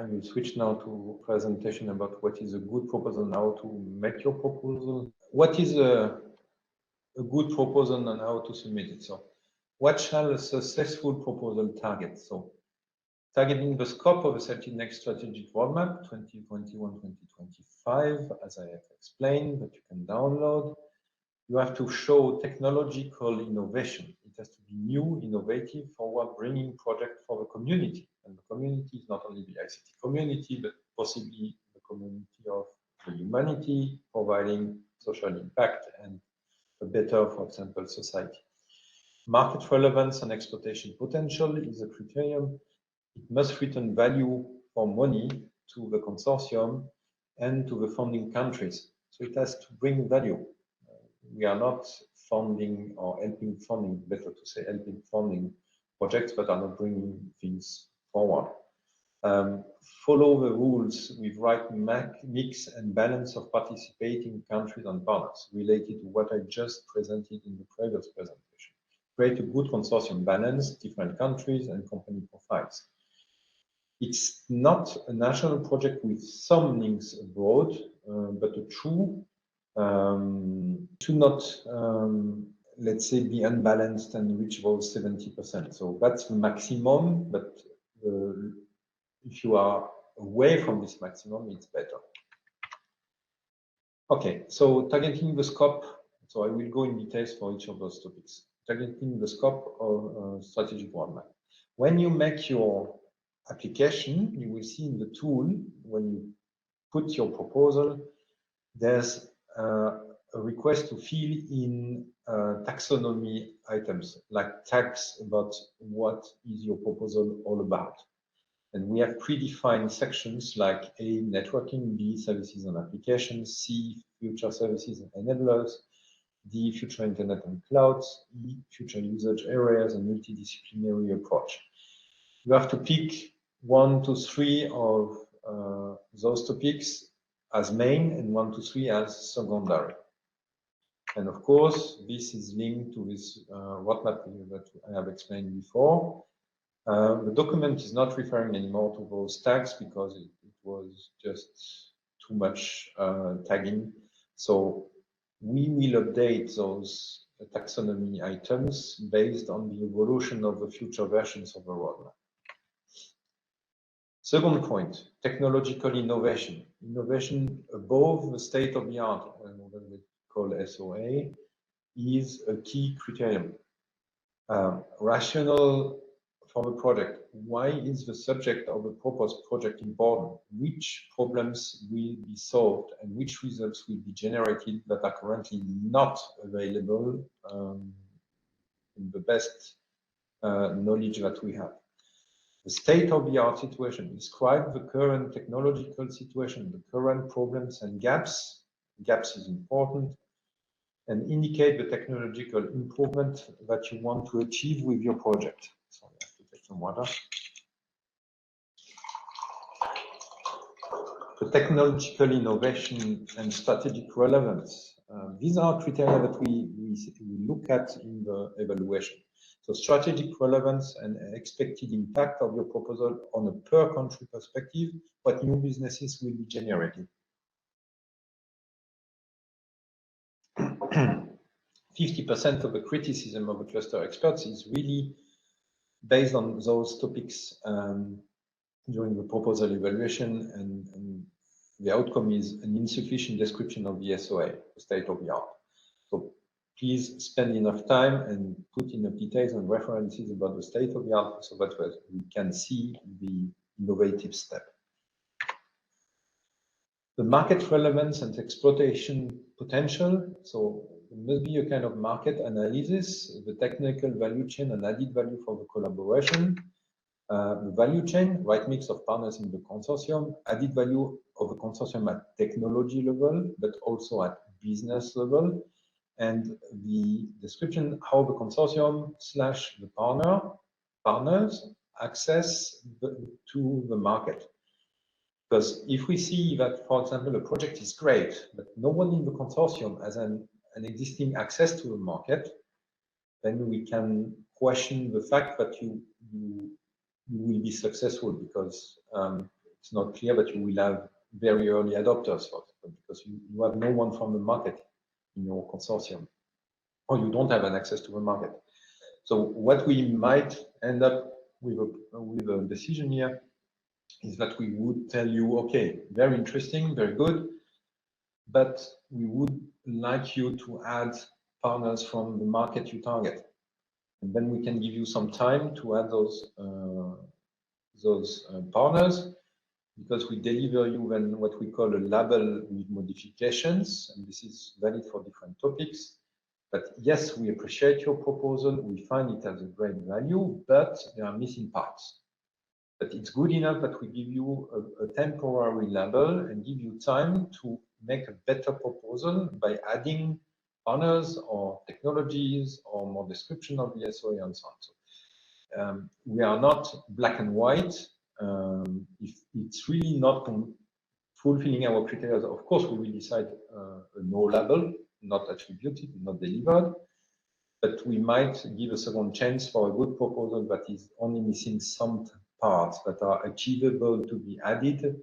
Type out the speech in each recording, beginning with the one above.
I will switch now to presentation about what is a good proposal and how to make your proposal. What is a good proposal and how to submit it? So what shall a successful proposal target? So targeting the scope of a CELTIC-NEXT strategic roadmap 2021-2025, as I have explained, that you can download. You have to show technological innovation. It has to be new, innovative, forward-bringing project for the community. And the community is not only the ICT community, but possibly the community of the humanity, providing social impact and a better, for example, society. Market relevance and exploitation potential is a criterion. It must return value for money to the consortium and to the funding countries. So it has to bring value. We are not funding or helping funding, better to say helping funding projects that are not bringing things forward. Follow the rules with right mix and balance of participating countries and partners related to what I just presented in the previous presentation. Create a good consortium balance, different countries and company profiles. It's not a national project with some links abroad, but a true to not, let's say, be unbalanced and reach those 70%. So that's the maximum, but if you are away from this maximum, it's better. Okay, so targeting the scope. So I will go in details for each of those topics. Targeting the scope of strategic roadmap. When you make your application, you will see in the tool, when you put your proposal, there's a request to fill in taxonomy items, like tags about what is your proposal all about. And we have predefined sections like A, networking, B, services and applications, C, future services and enablers, D, future internet and clouds, E, future usage areas and multidisciplinary approach. You have to pick 1 to 3 of those topics as main and 1 to 3 as secondary. And of course, this is linked to this roadmap that I have explained before. The document is not referring anymore to those tags because it was just too much tagging. So we will update those taxonomy items based on the evolution of the future versions of the roadmap. Second point, technological innovation. Innovation above the state of the art, what we call SOA, is a key criterion. Rationale for the project. Why is the subject of the proposed project important? Which problems will be solved and which results will be generated that are currently not available in the best knowledge that we have? The state-of-the-art situation. Describe the current technological situation, the current problems and gaps. Gaps is important. And indicate the technological improvement that you want to achieve with your project. So I have to take some water. The technological innovation and strategic relevance. These are criteria that we look at in the evaluation. So strategic relevance and expected impact of your proposal on a per country perspective, what new businesses will be generated. 50% of the criticism of the cluster experts is really based on those topics during the proposal evaluation, and the outcome is an insufficient description of the SOA, the state of the art. So please spend enough time and put enough details and references about the state of the art so that we can see the innovative step. The market relevance and exploitation potential. So there must be a kind of market analysis, the technical value chain and added value for the collaboration. The value chain, right mix of partners in the consortium, added value of the consortium at technology level, but also at business level. And the description how the consortium / the partners access to the market. Because if we see that, for example, a project is great, but no one in the consortium has an existing access to the market, then we can question the fact that you will be successful, because it's not clear that you will have very early adopters, for example, because you have no one from the market in your consortium, or you don't have an access to the market. So what we might end up with a decision here is that we would tell you, okay, very interesting, very good, but we would like you to add partners from the market you target. And then we can give you some time to add those partners, because we deliver you then what we call a label with modifications, and this is valid for different topics. But yes, we appreciate your proposal, we find it has a great value, but there are missing parts. But it's good enough that we give you a temporary label and give you time to make a better proposal by adding partners or technologies or more description of the SOA and so on. So, we are not black and white. If it's really not fulfilling our criteria, of course, we will decide a no label, not attributed, not delivered. But we might give a second chance for a good proposal that is only missing some parts that are achievable to be added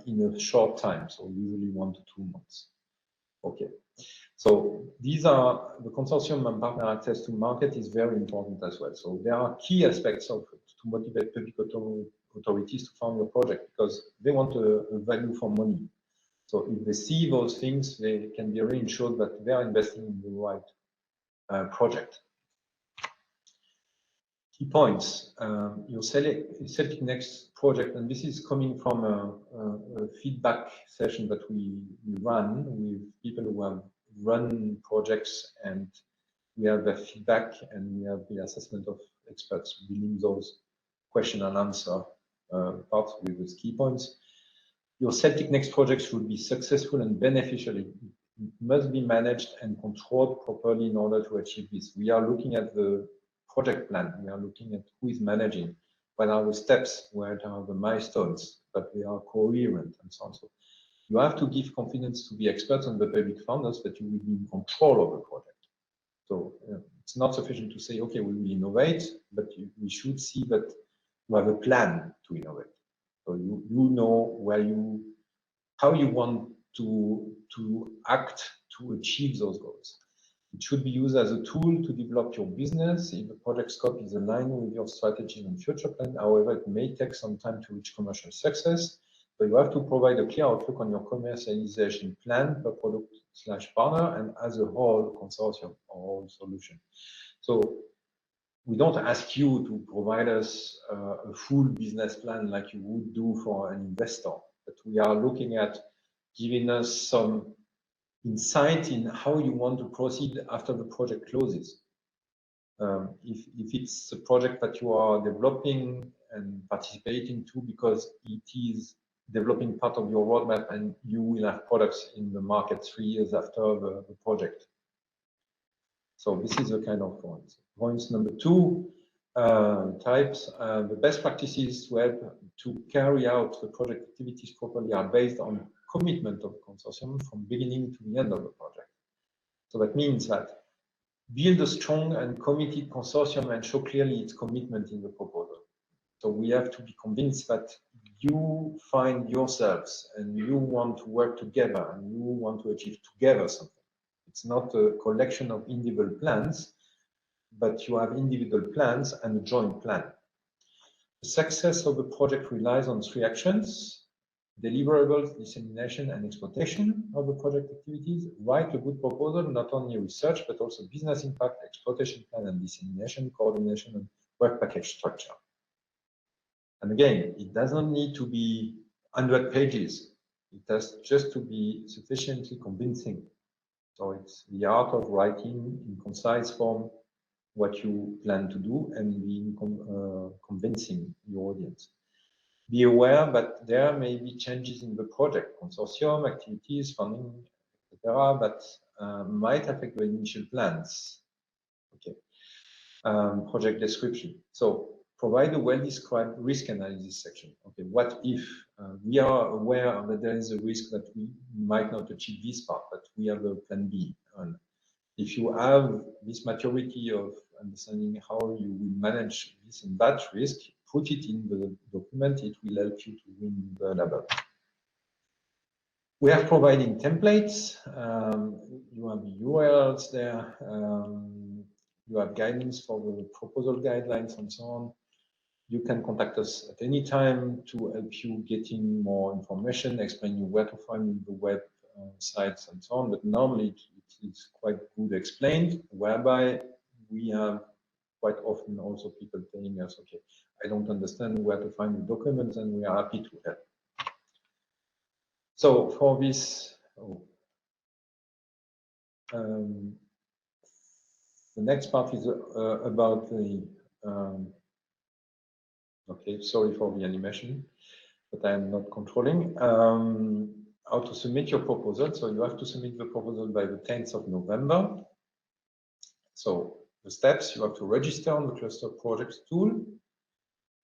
in a short time, so usually 1 to 2 months. Okay, so these are the consortium and partner access to market is very important as well. So there are key aspects of to motivate public authorities to fund your project, because they want a value for money. So if they see those things, they can be reassured that they are investing in the right project. Key points, your CELTIC-NEXT project, and this is coming from a feedback session that we run with people who have run projects, and we have the feedback and we have the assessment of experts within those question and answer parts with those key points. Your CELTIC-NEXT project should be successful and beneficial. It must be managed and controlled properly in order to achieve this. We are looking at the project plan. We are looking at who is managing, what are the steps, what are the milestones, that they are coherent and so on. So you have to give confidence to the experts and the public funders that you will be in control of the project. So it's not sufficient to say, okay, we will innovate, but we should see that you have a plan to innovate. So you know where how you want to act to achieve those goals. It should be used as a tool to develop your business if the project scope is aligned with your strategy and future plan. However, it may take some time to reach commercial success, but you have to provide a clear outlook on your commercialization plan per product/partner and as a whole consortium or whole solution. So we don't ask you to provide us a full business plan like you would do for an investor, but we are looking at giving us some insight in how you want to proceed after the project closes. If it's a project that you are developing and participating to because it is developing part of your roadmap and you will have products in the market 3 years after the project. So this is a kind of point. Points number 2, types. The best practices to help to carry out the project activities properly are based on commitment of the consortium from beginning to the end of the project. So that means that build a strong and committed consortium and show clearly its commitment in the proposal. So we have to be convinced that you find yourselves and you want to work together and you want to achieve together something. It's not a collection of individual plans, but you have individual plans and a joint plan. The success of the project relies on 3 actions: deliverables, dissemination, and exploitation of the project activities. Write a good proposal, not only research, but also business impact, exploitation plan, and dissemination, coordination, and work package structure. And again, it doesn't need to be 100 pages. It has just to be sufficiently convincing. So it's the art of writing in concise form what you plan to do and being convincing your audience. Be aware that there may be changes in the project, consortium, activities, funding, etc., that might affect the initial plans. Okay. Project description. So provide a well-described risk analysis section. Okay, what if we are aware that there is a risk that we might not achieve this part, but we have a plan B. And if you have this maturity of understanding how you will manage this and that risk, put it in the document, it will help you to win the label. We are providing templates. You have the URLs there. You have guidance for the proposal guidelines and so on. You can contact us at any time to help you getting more information, explain you where to find the web sites and so on. But normally it is quite good explained, whereby we have quite often also people telling us, okay, I don't understand where to find the documents, and we are happy to help. So for this, the next part is about the, okay, sorry for the animation, but I am not controlling. How to submit your proposal. So you have to submit the proposal by the 10th of November. So the steps, you have to register on the cluster projects tool.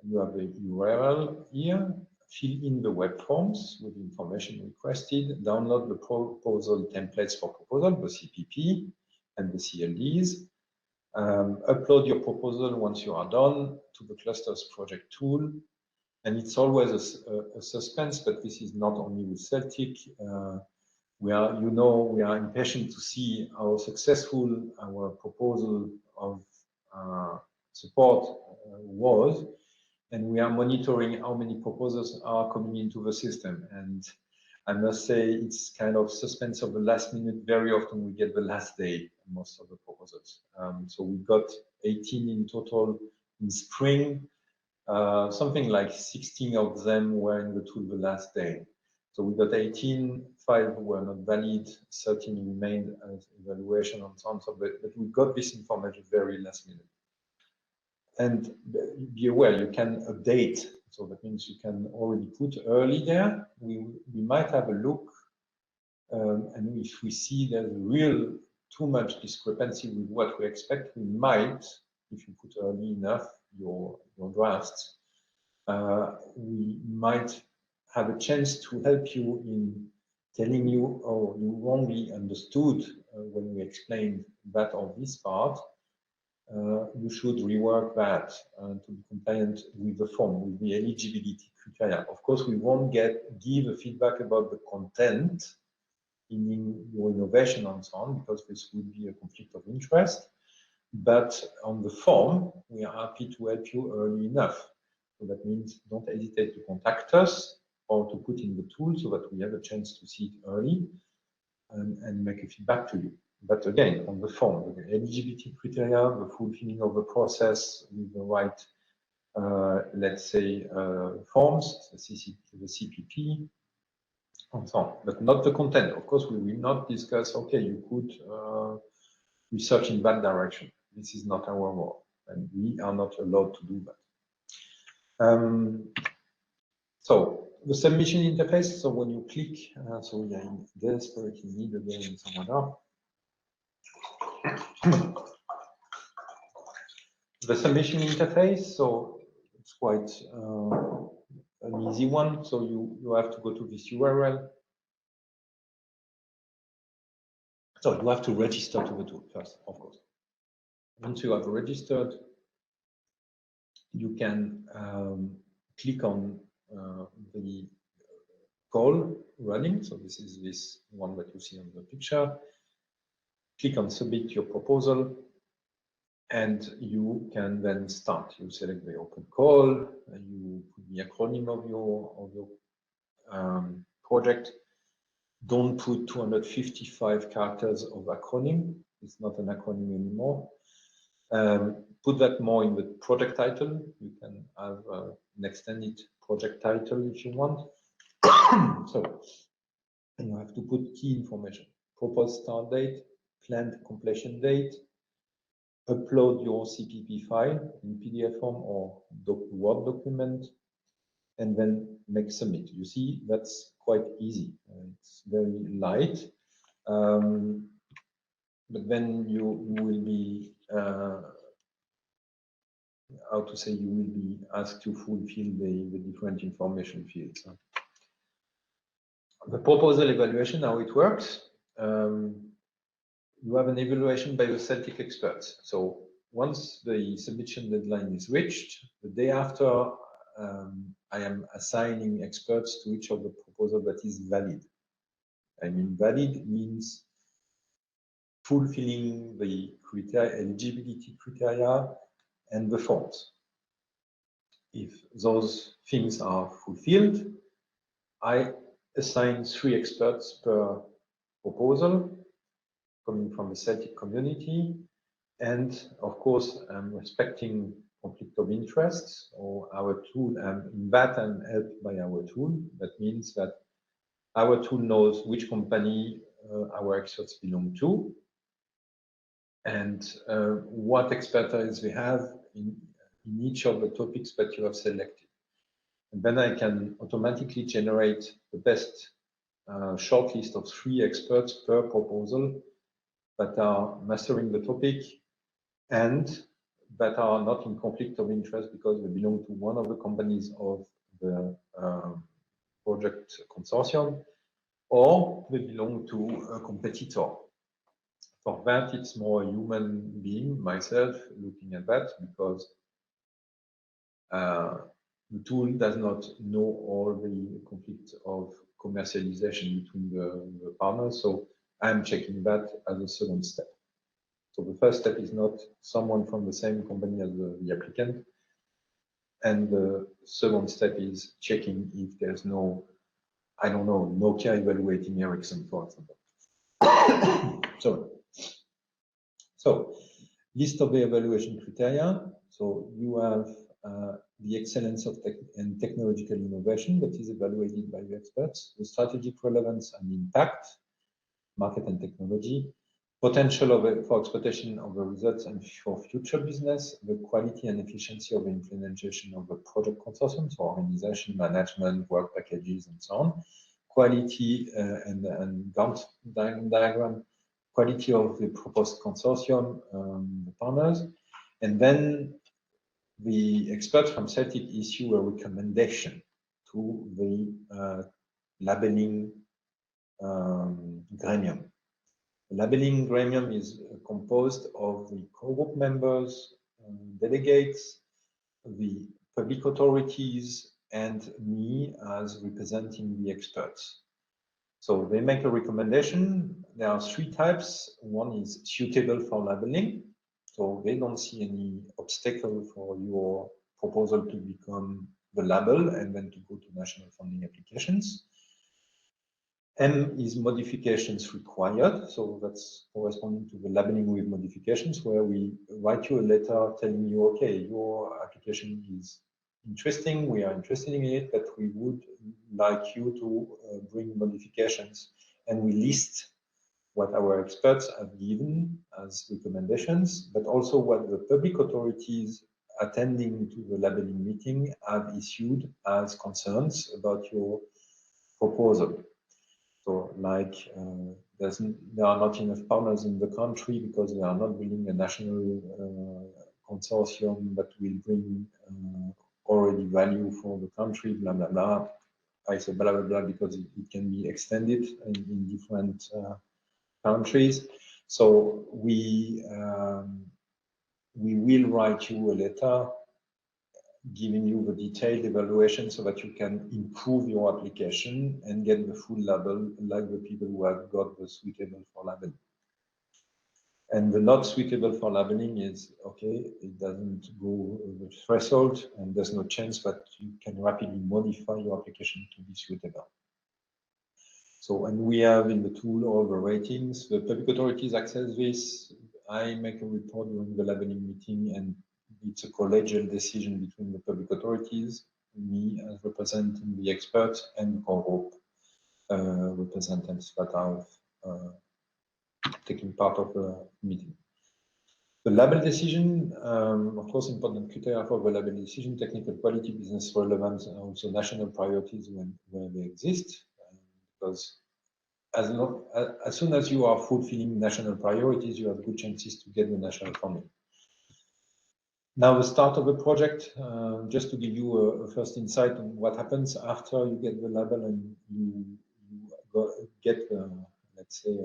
You have the URL here. Fill in the web forms with information requested, download the proposal templates for proposal, the CPP and the CLDs, upload your proposal once you are done to the clusters project tool. And it's always a suspense, but this is not only with CELTIC. We are impatient to see how successful our proposal of support was. And we are monitoring how many proposals are coming into the system. And I must say, it's kind of suspense of the last minute. Very often we get the last day, most of the proposals. So we got 18 in total in spring. Something like 16 of them were in the tool the last day. So we got 18, 5 were not valid, 13 remained as evaluation and so on. So, but we got this information very last minute. And be aware, you can update. So that means you can already put early there. We might have a look, and if we see there's real too much discrepancy with what we expect, we might, if you put early enough your drafts, we might have a chance to help you in telling you, oh, you wrongly understood when we explained that or this part. You should rework that to be compliant with the form, with the eligibility criteria. Of course, we won't give a feedback about the content in your innovation and so on, because this would be a conflict of interest. But on the form, we are happy to help you early enough. So that means don't hesitate to contact us or to put in the tool so that we have a chance to see it early and make a feedback to you. But again, on the form, the eligibility criteria, the fulfilling of the process with the right, let's say, forms, the CPP, and so on, but not the content. Of course, we will not discuss, okay, you could research in that direction. This is not our role, and we are not allowed to do that. So the submission interface, so when you click, so we are in desperate need again in some other. The submission interface, so it's quite an easy one. So you have to go to this URL. So you have to register to the tool first, of course. Once you have registered, you can click on the call running. So this is this one that you see on the picture. Click on submit your proposal, and you can then start. You select the open call, and you put the acronym of your project. Don't put 255 characters of acronym. It's not an acronym anymore. Put that more in the project title. You can have an extended project title if you want. So, and you have to put key information: proposed start date, planned completion date, upload your CPP file in PDF form or Word document, and then make submit. You see, that's quite easy. It's very light. But then you will be, how to say, you will be asked to fulfill the different information fields. The proposal evaluation, how it works. You have an evaluation by the CELTIC experts. So once the submission deadline is reached, the day after, I am assigning experts to each of the proposal that is valid. I mean, valid means fulfilling the criteria, eligibility criteria and the forms. If those things are fulfilled, I assign 3 experts per proposal coming from the CELTIC community. And of course, I'm respecting conflict of interests or our tool, and in that I'm helped by our tool. That means that our tool knows which company our experts belong to and what expertise we have in each of the topics that you have selected. And then I can automatically generate the best shortlist of 3 experts per proposal that are mastering the topic and that are not in conflict of interest because they belong to one of the companies of the project consortium, or they belong to a competitor. For that, it's more a human being, myself, looking at that, because the tool does not know all the conflicts of commercialization between the partners. So I'm checking that as a second step. So the first step is not someone from the same company as the applicant. And the second step is checking if there's no, I don't know, Nokia evaluating Ericsson, for example. Sorry. So list of the evaluation criteria. So you have the excellence of and technological innovation that is evaluated by the experts, the strategic relevance and impact, market and technology, potential for exploitation of the results and for future business, the quality and efficiency of the implementation of the project consortium, so organization, management, work packages, and so on, quality and Gantt diagram, quality of the proposed consortium, the partners, and then the experts from CELTIC issue a recommendation to the labeling gremium. The labeling gremium is composed of the co-group members, delegates, the public authorities, and me as representing the experts. So they make a recommendation. There are 3 types. One is suitable for labeling. So they don't see any obstacle for your proposal to become the label and then to go to national funding applications. M is modifications required. So that's corresponding to the labeling with modifications, where we write you a letter telling you, okay, your application is interesting, we are interested in it, but we would like you to bring modifications. And we list what our experts have given as recommendations, but also what the public authorities attending to the labeling meeting have issued as concerns about your proposal. So like there are not enough partners in the country because we are not building a national consortium that will bring already value for the country, blah, blah, blah. I say blah, blah, blah because it can be extended in different countries. So we will write you a letter giving you the detailed evaluation so that you can improve your application and get the full label like the people who have got the suitable for labeling. And the not suitable for labeling is, okay, it doesn't go the threshold and there's no chance that you can rapidly modify your application to be suitable. So, and we have in the tool all the ratings. The public authorities access this. I make a report during the labeling meeting, and it's a collegial decision between the public authorities, me as representing the experts, and the co-group representatives that are taking part of the meeting. The label decision, of course, important criteria for the label decision: technical quality, business relevance, and also national priorities where they exist. Because as soon as you are fulfilling national priorities, you have good chances to get the national funding. Now, the start of the project, just to give you a first insight on what happens after you get the label and you get, let's say,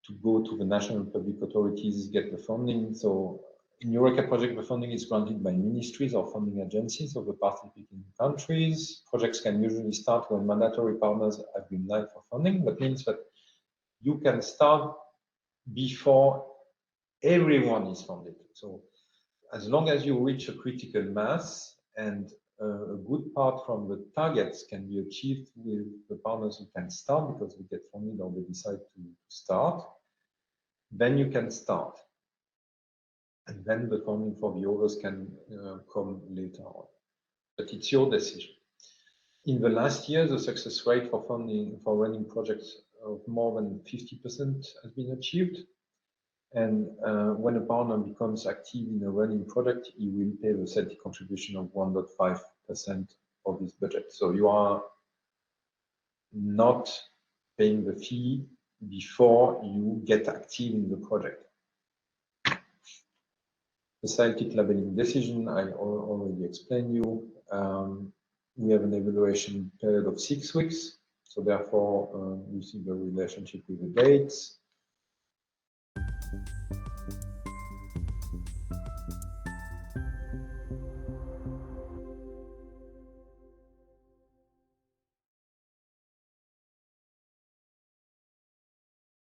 to go to the national public authorities, get the funding. So In Eureka project, the funding is granted by ministries or funding agencies of the participating countries. Projects can usually start when mandatory partners have been live for funding. That means that you can start before everyone is funded. So as long as you reach a critical mass and a good part from the targets can be achieved with the partners who can start because they get funded or they decide to start, then you can start. And then the funding for the others can come later on. But it's your decision. In the last year, the success rate for funding for running projects of more than 50% has been achieved. And when a partner becomes active in a running project, he will pay the CELTIC contribution of 1.5% of his budget. So you are not paying the fee before you get active in the project. The CELTIC labeling decision, I already explained you. We have an evaluation period of 6 weeks. So therefore, you see the relationship with the dates.